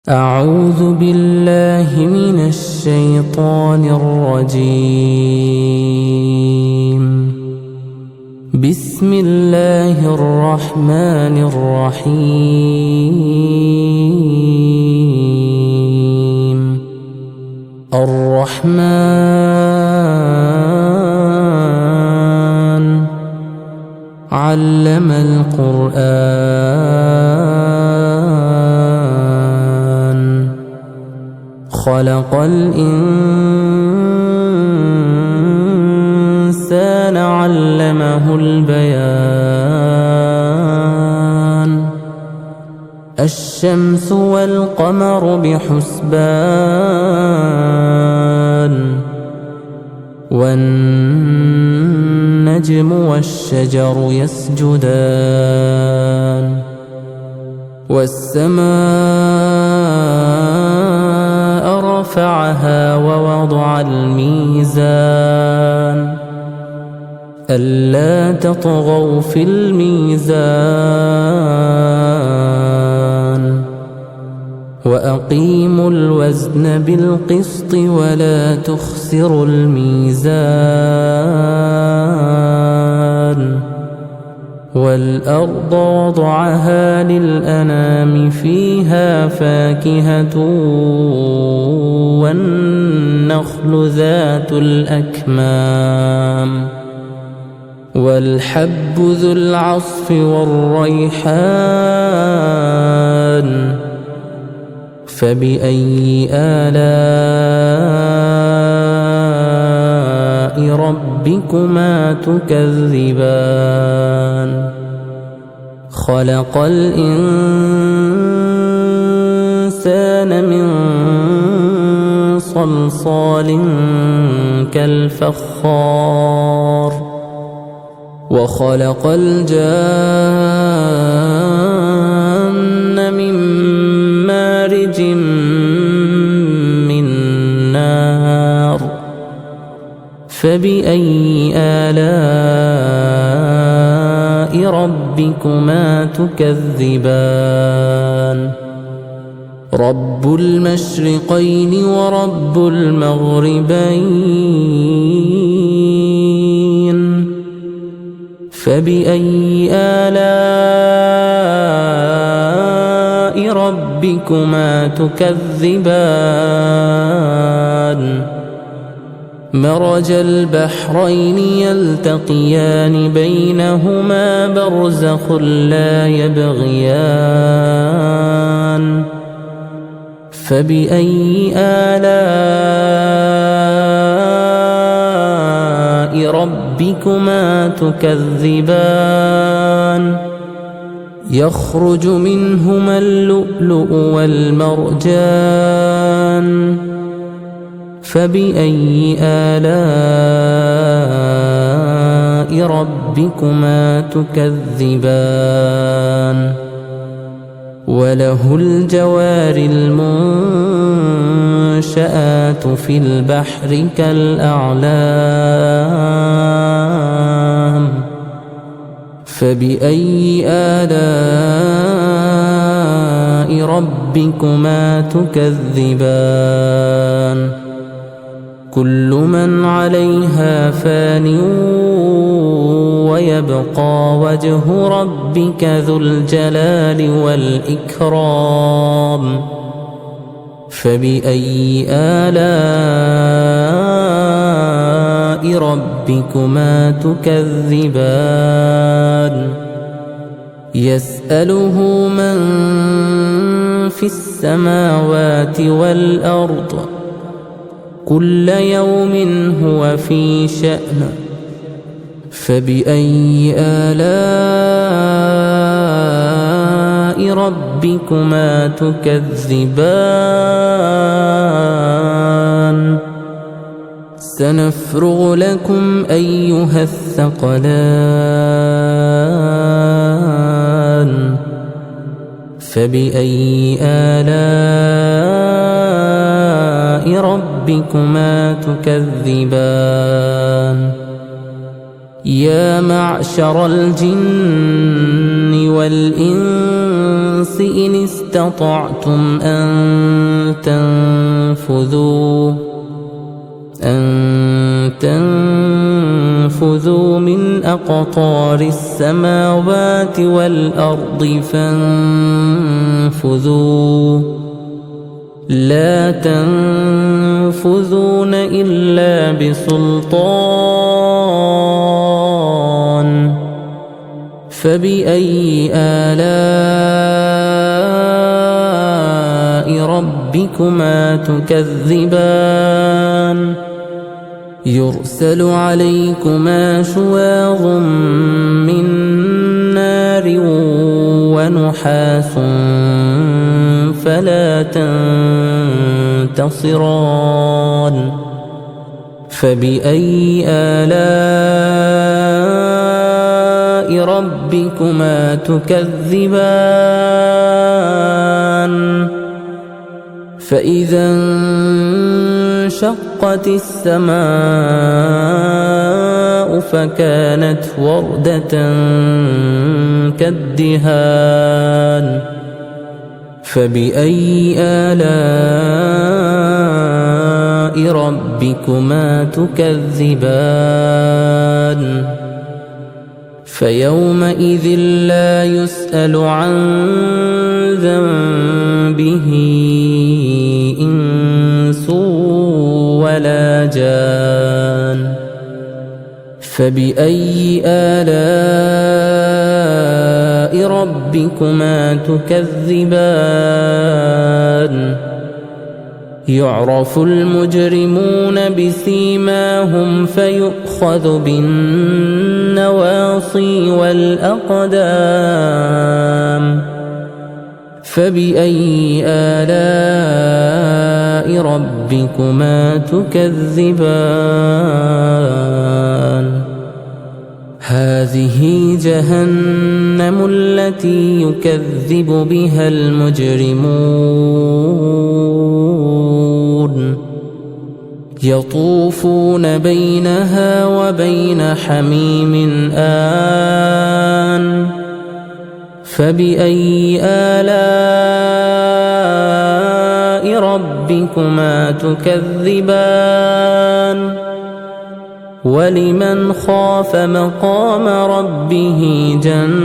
أعوذ بالله من الشيطان الرجيم. بسم الله الرحمن الرحيم. الرحمن علم القرآن خلق الإنسان علمه البيان. الشمس والقمر بحسبان والنجم والشجر يسجدان والسماء رفعها ووضع الميزان ألا تطغوا في الميزان وأقيموا الوزن بالقسط ولا تخسروا الميزان. والأرض وضعها للأنام فيها فاكهة والنخل ذات الأكمام والحب ذو العصف والريحان. فبأي آلاء ربكما تكذبان؟ خلق الإنسان من صلصال كالفخار وخلق الجان من مارج من نار. فبأي آلاء ربكما تكذبان؟ رب المشرقين ورب المغربين. فبأي آلاء ربكما تكذبان؟ مرج البحرين يلتقيان بينهما برزخ لا يبغيان. فبأي آلاء ربكما تكذبان؟ يخرج منهما اللؤلؤ والمرجان. فبأي آلاء ربكما تكذبان؟ وله الجوار المنشآت في البحر كالأعلام. فبأي آلاء ربكما تكذبان؟ كل من عليها فان ويبقى وجه ربك ذو الجلال والإكرام. فبأي آلاء ربكما تكذبان؟ يسأله من في السماوات والأرض كل يوم هو في شأن. فبأي آلاء ربكما تكذبان؟ سنفرغ لكم أيها الثقلان. فبأي آلاء ربكما تكذبان؟ يا معشر الجن والإنس إن استطعتم أن تنفذوا من أقطار السماوات والأرض فانفذوا لا تنفذون إلا بسلطان فبأي آلاء ربكما تكذبان يرسل عليكما شواظ من نار ونحاس فلا تنتصران فبأي آلاء ربكما تكذبان فإذا انشقت السماء فكانت وردة كالدهان فبأي آلاء ربكما تكذبان فيومئذ لا يسأل عن ذنبه إنس ولا جان فبأي آلاء ربكما تكذبان يعرف المجرمون بسيماهم فيؤخذ بالنواصي والأقدام فبأي آلاء ربكما تكذبان هذه جهنم التي يكذب بها المجرمون يطوفون بينها وبين حميم آن فبأي آلاء ربكما تكذبان ولمن خاف مقام ربه جنتان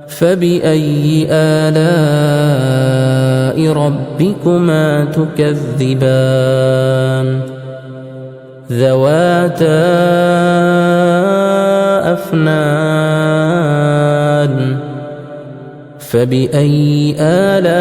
فبأي آلاء ربكما تكذبان ذواتا أفنان فبأي آلاء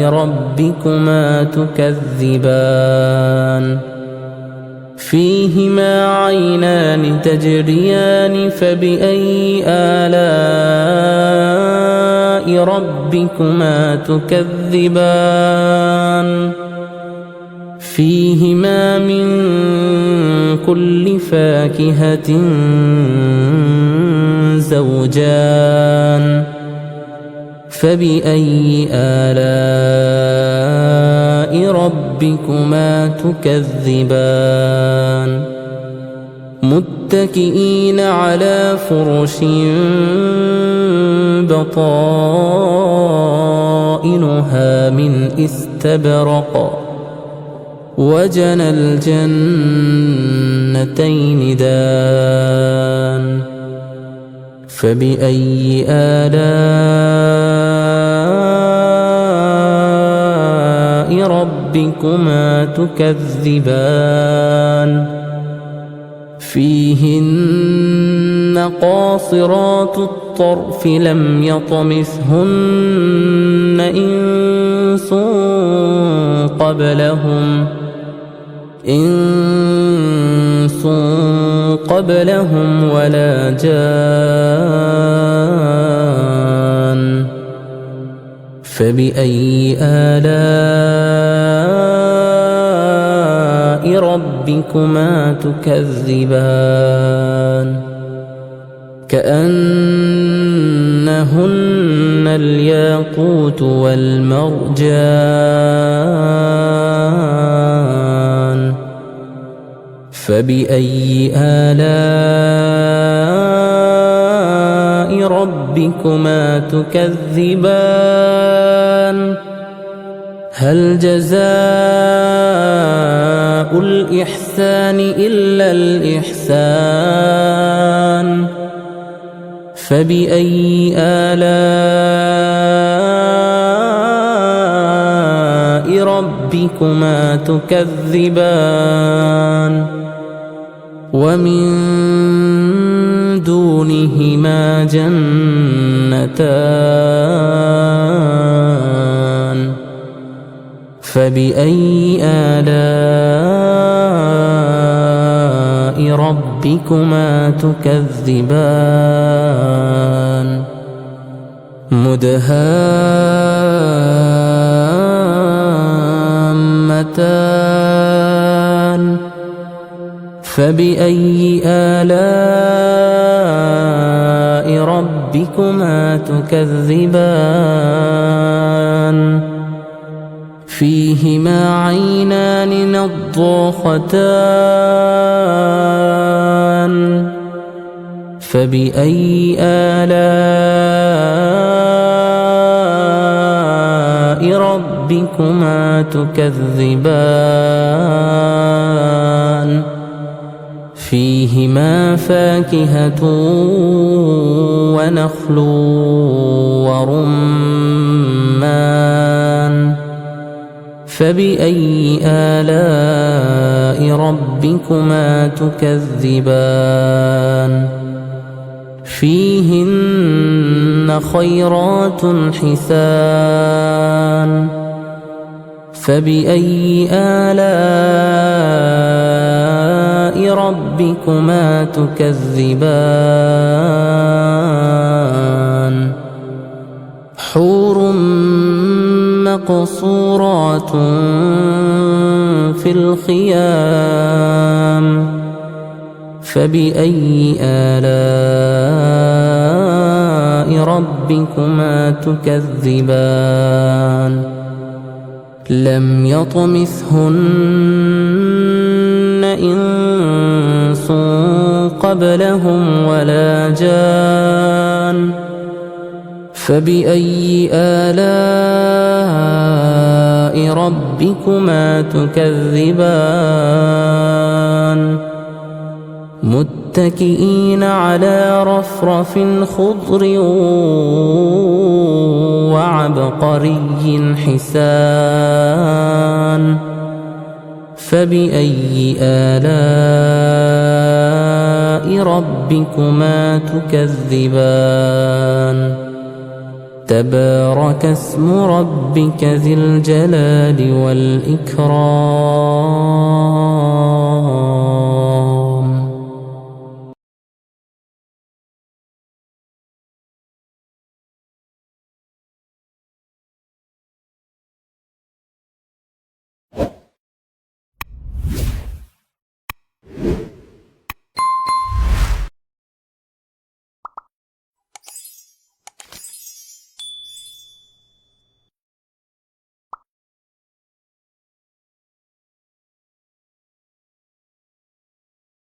ربكما تكذبان فيهما عينان تجريان فبأي آلاء ربكما تكذبان فيهما من كل فاكهة زوجان فبأي آلاء ربكما تكذبان متكئين على فرش بطائنها من استبرق وجنى الجنتين دان فبأي آلاء ربكما تكذبان فيهن قاصرات الطرف لم يطمثهن إنس قبلهم ولا جان فبأي آلاء ربكما تكذبان كأنهن الياقوت والمرجان فبأي آلاء ربكما تكذبان هل جزاء الإحسان إلا الإحسان فبأي آلاء ربكما تكذبان ومن دونهما جنتان فبأي آلاء ربكما تكذبان مدهامتان فبأي آلاء ربكما تكذبان فيهما عينان نضاختان فبأي آلاء ربكما تكذبان فيهما فاكهة ونخل ورمان فبأي آلاء ربكما تكذبان فيهن خيرات حسان فبأي آلاء ربكما تكذبان حور مقصورات في الخيام فبأي آلاء ربكما تكذبان لم يطمثهن إنس قبلهم ولا جان فبأي آلاء ربكما تكذبان متكئين على رفرف خضر وعبقري حسان فبأي آلاء ربكما تكذبان تبارك اسم ربك ذي الجلال والإكرام